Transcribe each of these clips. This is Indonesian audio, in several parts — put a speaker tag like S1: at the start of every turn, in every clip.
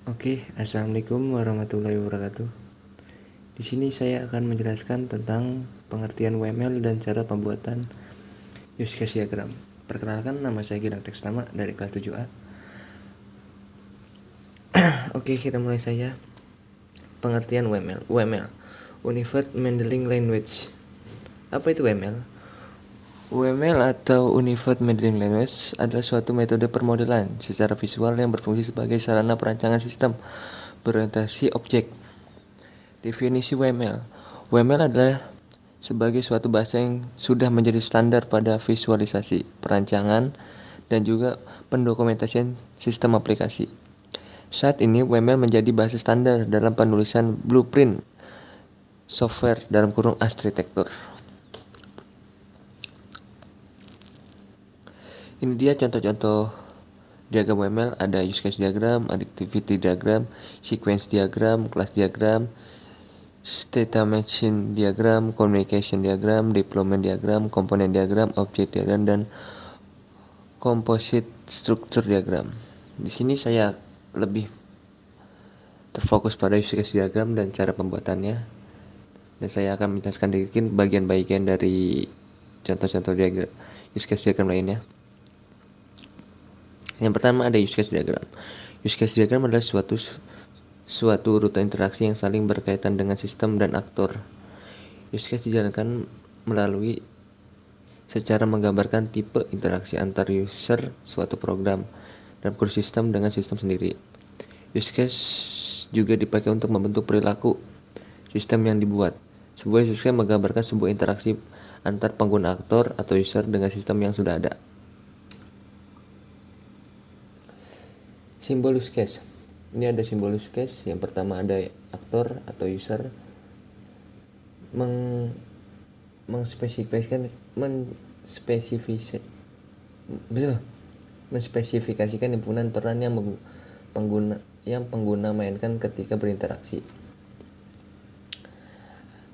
S1: Oke, assalamualaikum warahmatullahi wabarakatuh. Di sini saya akan menjelaskan tentang pengertian UML dan cara pembuatan use case diagram. Perkenalkan, nama saya Gilang Tekstama dari kelas 7A. Oke, kita mulai saja. Pengertian UML. UML, Unified Modeling Language. Apa itu UML? UML atau Unified Modeling Language adalah suatu metode permodelan secara visual yang berfungsi sebagai sarana perancangan sistem berorientasi objek. Definisi UML. UML adalah sebagai suatu bahasa yang sudah menjadi standar pada visualisasi, perancangan, dan juga pendokumentasian sistem aplikasi. Saat ini UML menjadi bahasa standar dalam penulisan blueprint software arsitektur. Ini dia contoh-contoh diagram UML. Ada use case diagram, activity diagram, sequence diagram, class diagram, state machine diagram, communication diagram, deployment diagram, komponen diagram, object diagram, dan composite structure diagram. Di sini saya lebih terfokus pada use case diagram dan cara pembuatannya, dan saya akan menjelaskan sedikit bagian-bagian dari contoh-contoh diagram use case diagram lainnya. Yang pertama ada use case diagram. Use case diagram adalah suatu urutan interaksi yang saling berkaitan dengan sistem dan aktor. Use case dijalankan melalui secara menggambarkan tipe interaksi antar user suatu program dan kode sistem dengan sistem sendiri. Use case juga dipakai untuk membentuk perilaku sistem yang dibuat. Sebuah use case menggambarkan sebuah interaksi antar pengguna aktor atau user dengan sistem yang sudah ada. Simbol use case. Ini ada simbol use case. Yang pertama ada aktor atau user menspesifikasikan himpunan peran yang pengguna mainkan ketika berinteraksi.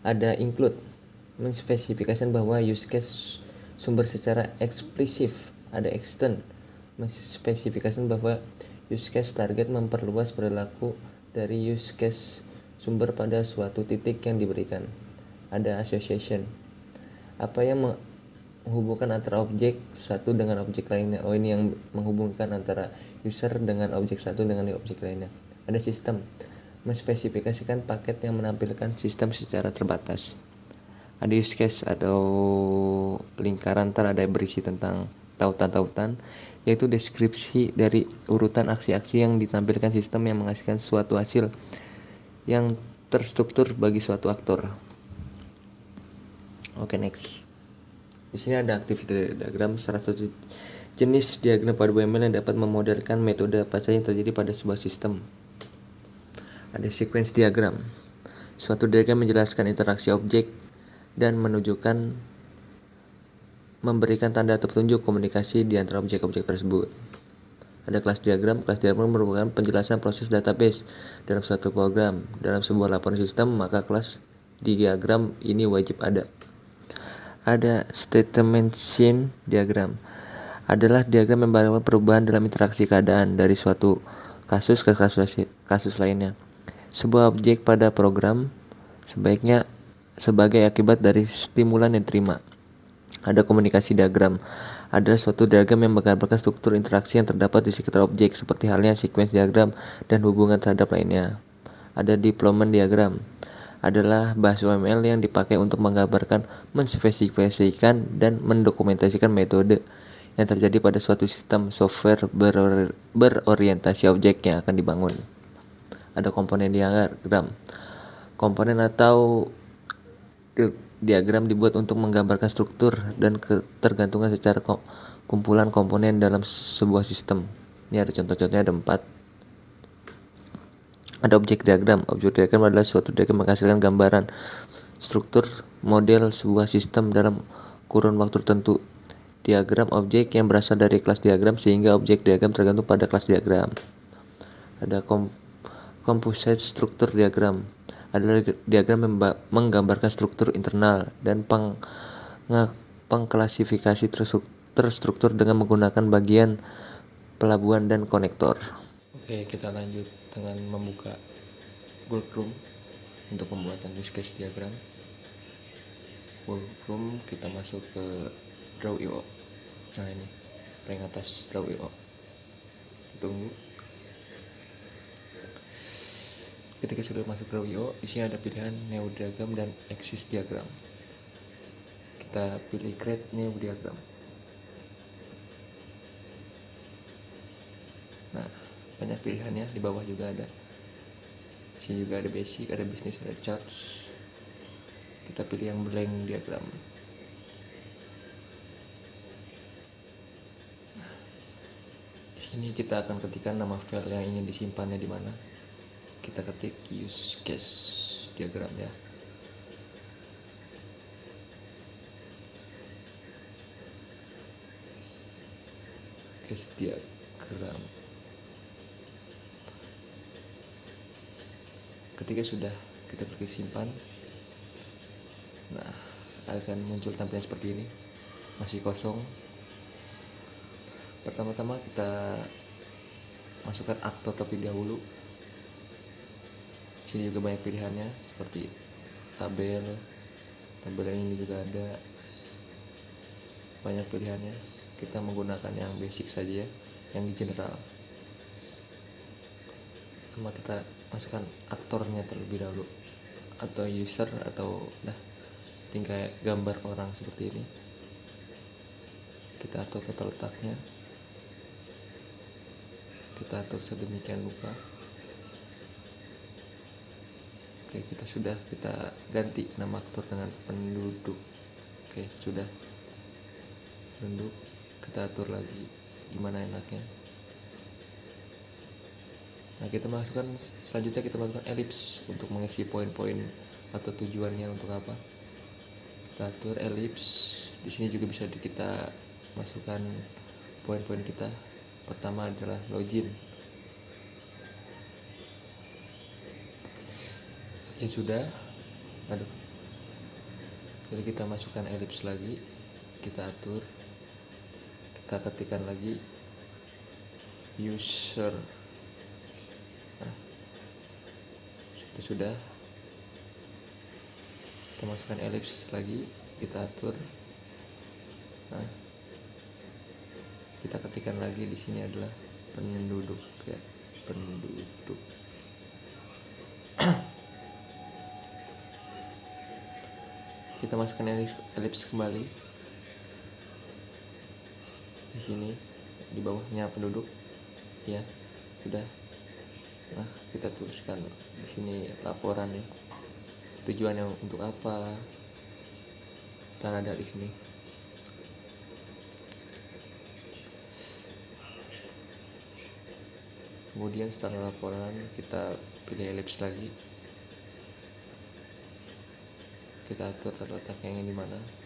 S1: Ada include, menspesifikasikan bahwa use case sumber secara eksplisit. Ada extend, menspesifikasikan bahwa use case target memperluas perilaku dari use case sumber pada suatu titik yang diberikan. Ada association, apa yang menghubungkan antara objek satu dengan objek lainnya. Ini yang menghubungkan antara user dengan objek satu dengan objek lainnya. Ada sistem, menspesifikasikan paket yang menampilkan sistem secara terbatas. Ada use case atau lingkaran ada berisi tentang tautan-tautan, yaitu deskripsi dari urutan aksi-aksi yang ditampilkan sistem yang menghasilkan suatu hasil yang terstruktur bagi suatu aktor. Oke, next. Di sini ada activity diagram, salah satu jenis diagram pada UML yang dapat memodelkan metode apa saja yang terjadi pada sebuah sistem. Ada sequence diagram. Suatu diagram menjelaskan interaksi objek dan memberikan tanda atau petunjuk komunikasi di antara objek-objek tersebut. Ada kelas diagram. Kelas diagram merupakan penjelasan proses database dalam suatu program. Dalam sebuah laporan sistem, maka kelas diagram ini wajib ada. Ada statement machine diagram. Adalah diagram yang membawa perubahan dalam interaksi keadaan dari suatu kasus ke kasus lainnya. Sebuah objek pada program sebaiknya sebagai akibat dari stimulan yang diterima. Ada komunikasi diagram. Adalah suatu diagram yang menggambarkan struktur interaksi yang terdapat di sekitar objek, seperti halnya sequence diagram dan hubungan terhadap lainnya. Ada deployment diagram. Adalah bahasa UML yang dipakai untuk menggambarkan, menspesifikasikan, dan mendokumentasikan metode yang terjadi pada suatu sistem software berorientasi objek yang akan dibangun. Ada komponen diagram. Komponen atau diagram dibuat untuk menggambarkan struktur dan ketergantungan secara kumpulan komponen dalam sebuah sistem. Ini ada contoh-contohnya, ada 4. Ada objek diagram. Objek diagram adalah suatu diagram menghasilkan gambaran struktur model sebuah sistem dalam kurun waktu tertentu. Diagram objek yang berasal dari kelas diagram, sehingga objek diagram tergantung pada kelas diagram. Ada composite structure diagram. Adalah diagram menggambarkan struktur internal dan pengklasifikasi terstruktur dengan menggunakan bagian pelabuhan dan konektor. Oke, kita lanjut dengan membuka Google Chrome untuk pembuatan use case diagram. Google Chrome, kita masuk ke Draw.io. Nah, ini paling atas Draw.io. Tunggu. Ketika sudah masuk Draw.io, di sini ada pilihan New Diagram dan Axis Diagram. Kita pilih Create New Diagram. Nah, banyak pilihannya, di bawah juga ada. Di sini juga ada basic, ada business, ada charts. Kita pilih yang blank diagram. Nah, di sini kita akan ketikkan nama file yang ingin disimpannya di mana. Kita ketik use case diagram ya. Case diagram. Ketika sudah, kita klik simpan. Nah, akan muncul tampilan seperti ini. Masih kosong. Pertama-tama kita masukkan aktor terlebih dahulu. Sini juga banyak pilihannya seperti tabel yang ini juga ada banyak pilihannya. Kita menggunakan yang basic saja ya, yang di general. Cuma kita masukkan aktornya terlebih dahulu atau user atau tinggal gambar orang seperti ini. Kita atur tata letaknya, kita atur sedemikian rupa. Oke, kita ganti nama aktor dengan penduduk. Oke, sudah penduduk. Kita atur lagi gimana enaknya. Nah, selanjutnya kita masukkan elips untuk mengisi poin-poin atau tujuannya untuk apa. Kita atur elips. Di sini juga bisa kita masukkan poin-poin kita. Pertama adalah login. Ya sudah. Jadi kita masukkan elips lagi. Kita atur. Kita ketikkan lagi user. Nah, itu sudah. Kita masukkan elips lagi. Kita atur. Nah, kita ketikkan lagi di sini adalah penduduk ya, penduduk. Kita masukkan elips kembali. Di sini di bawahnya penduduk ya, sudah. Nah, kita tuliskan di sini laporan ya. Tujuannya untuk apa? Dan ada di sini. Kemudian setelah laporan kita pilih elips lagi. Kita atur tata letaknya yang di mana.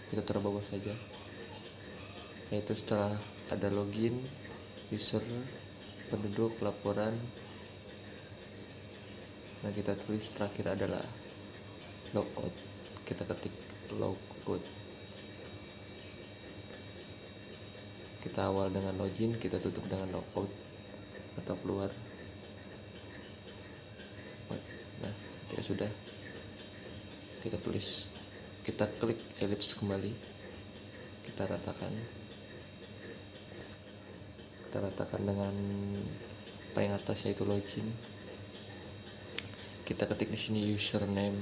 S1: Kita taruh bawah saja. Yaitu setelah ada login, user, penduduk, laporan. Nah, kita tulis terakhir adalah logout. Kita ketik logout. Kita awal dengan login, kita tutup dengan logout atau keluar. Nah, ya sudah. Kita klik elips kembali. Kita ratakan dengan paling atas yaitu login. Kita ketik di sini username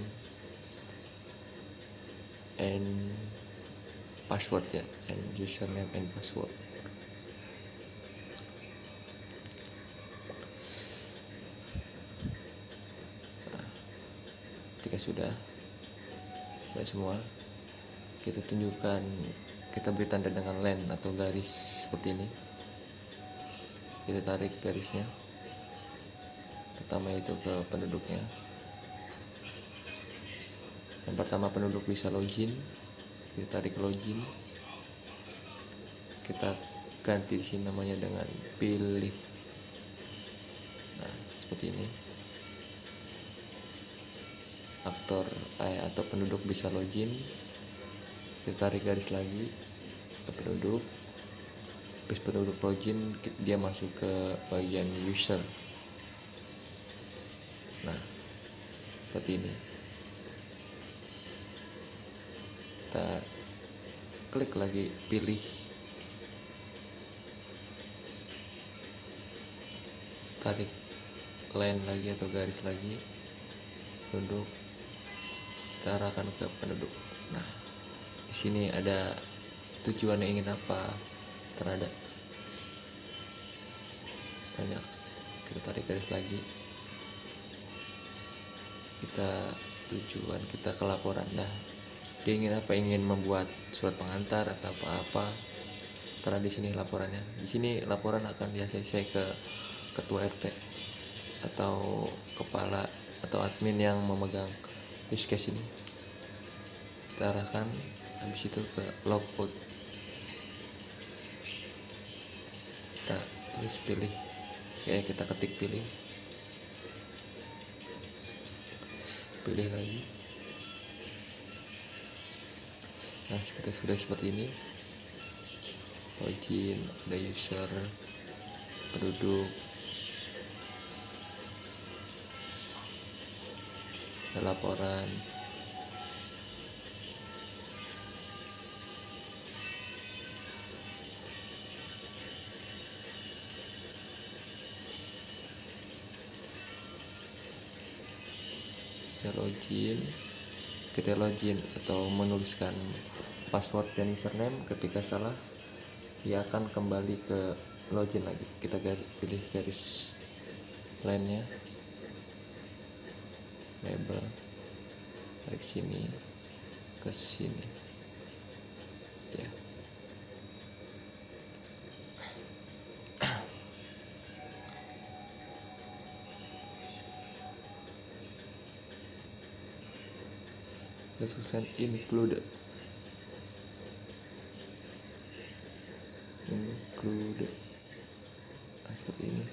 S1: and password ya, and username and password. Ketika sudah semua, kita tunjukkan, kita beri tanda dengan line atau garis seperti ini. Kita tarik garisnya. Pertama itu ke penduduknya. Yang pertama penduduk bisa login. Kita tarik login. Kita ganti di sini namanya dengan pilih. Nah, seperti ini. Aktor atau penduduk bisa login. Kita tarik garis lagi ke penduduk. Habis penduduk login, dia masuk ke bagian user. Nah, seperti ini. Kita klik lagi, pilih, tarik line lagi atau garis lagi, penduduk, kita arahkan ke penduduk. Nah, di sini ada tujuannya ingin apa, terhadap banyak. Kita tarik garis lagi, kita tujuan kita ke laporan. Nah, dia ingin apa, ingin membuat surat pengantar atau apa-apa, karena di sini laporannya. Di sini laporan akan di-ACC ke ketua RT atau kepala atau admin yang memegang use case ini. Kita arahkan, habis itu ke logout. Kita tulis pilih, kita ketik pilih lagi. Nah, sudah seperti ini. Login, ada user, penduduk, ada laporan. Kita login atau menuliskan password dan username. Ketika salah, dia akan kembali ke login lagi. Kita pilih garis lainnya, label, tarik sini ke sini ya. Tulisan include seperti ini.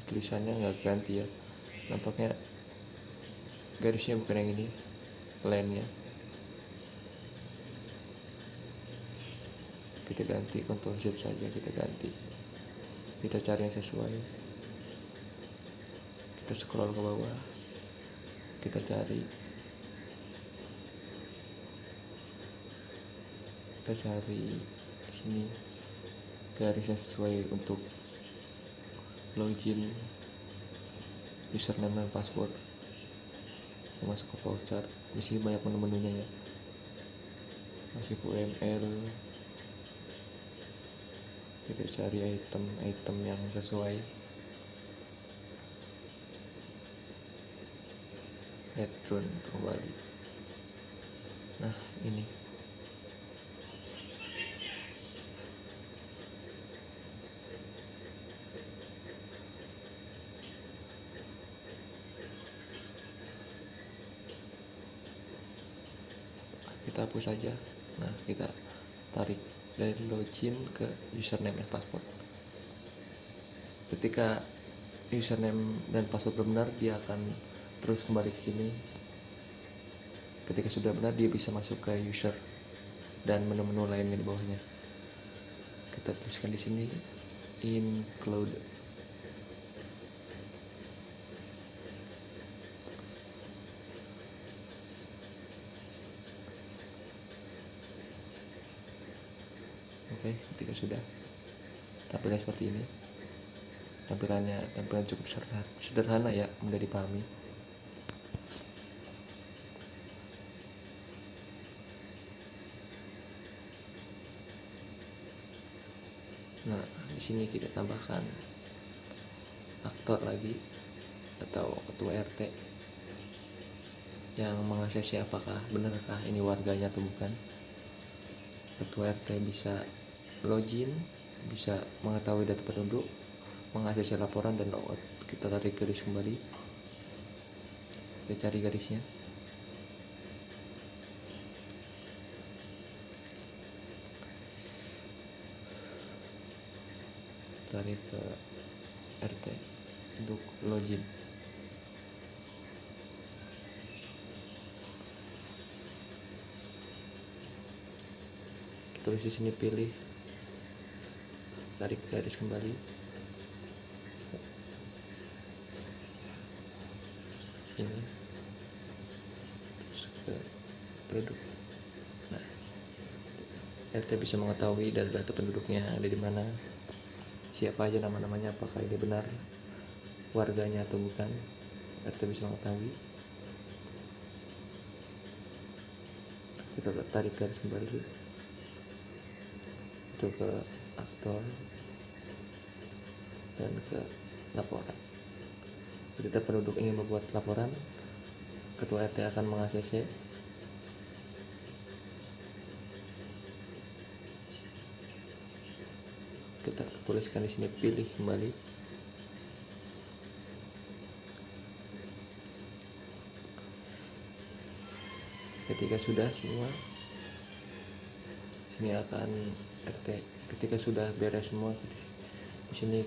S1: Tulisannya nggak ganti ya, nampaknya garisnya bukan yang ini, line-nya. Kita ganti, Ctrl Z saja, kita ganti, kita cari yang sesuai. Kita scroll ke bawah, kita cari sini garis yang sesuai untuk login, username dan password. Masuk ke voucher. Di sini banyak menu-menunya ya. Masuk ke UML, kita cari item yang sesuai. Headroom kembali. Nah, ini kita hapus saja. Nah, kita tarik dari login ke username dan password. Ketika username dan password benar, dia akan terus kembali ke sini. Ketika sudah benar, dia bisa masuk ke user dan menu-menu lainnya di bawahnya. Kita tuliskan di sini include. Oke, ketika sudah, tampilan seperti ini. Tampilan cukup sederhana ya, mudah dipahami. Nah, di sini kita tambahkan aktor lagi atau ketua RT yang mengaksesi apakah benarkah ini warganya atau bukan. Ketua RT bisa login, bisa mengetahui data penduduk, mengaksesi laporan dan logout. Kita tarik garis kembali, kita cari garisnya. Tarik ke RT untuk login. Kita tulis di sini, pilih, tarik garis kembali, ini terus ke penduduk. Nah, RT bisa mengetahui data penduduknya ada di mana, siapa aja nama-namanya, apakah ini benar warganya atau bukan. RT bisa mengetahui. Kita tarik garis kembali itu ke aktor dan ke laporan. Ketika penduduk ingin membuat laporan, ketua RT akan meng-ACC. Kita tuliskan di sini, pilih kembali. Ketika sudah semua, sini akan RT. Ketika sudah beres semua, di sini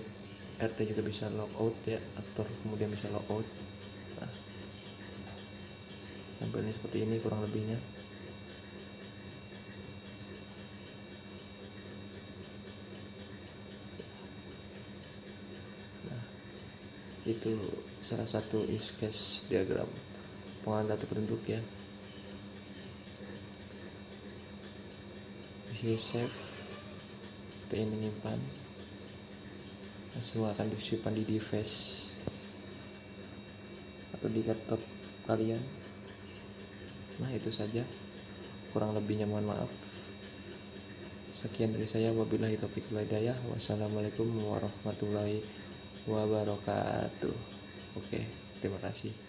S1: RT juga bisa logout ya, aktor kemudian bisa logout. Nah, tampilnya seperti ini kurang lebihnya. Nah, itu salah satu use case diagram pengolahan data penduduk ya. Di sini save, kita ingin menyimpan, semua akan disimpan di device atau di laptop kalian. Nah, itu saja, kurang lebihnya mohon maaf. Sekian dari saya, wabillahi taufiq wal hidayah. Wassalamualaikum warahmatullahi wabarakatuh. Oke, terima kasih.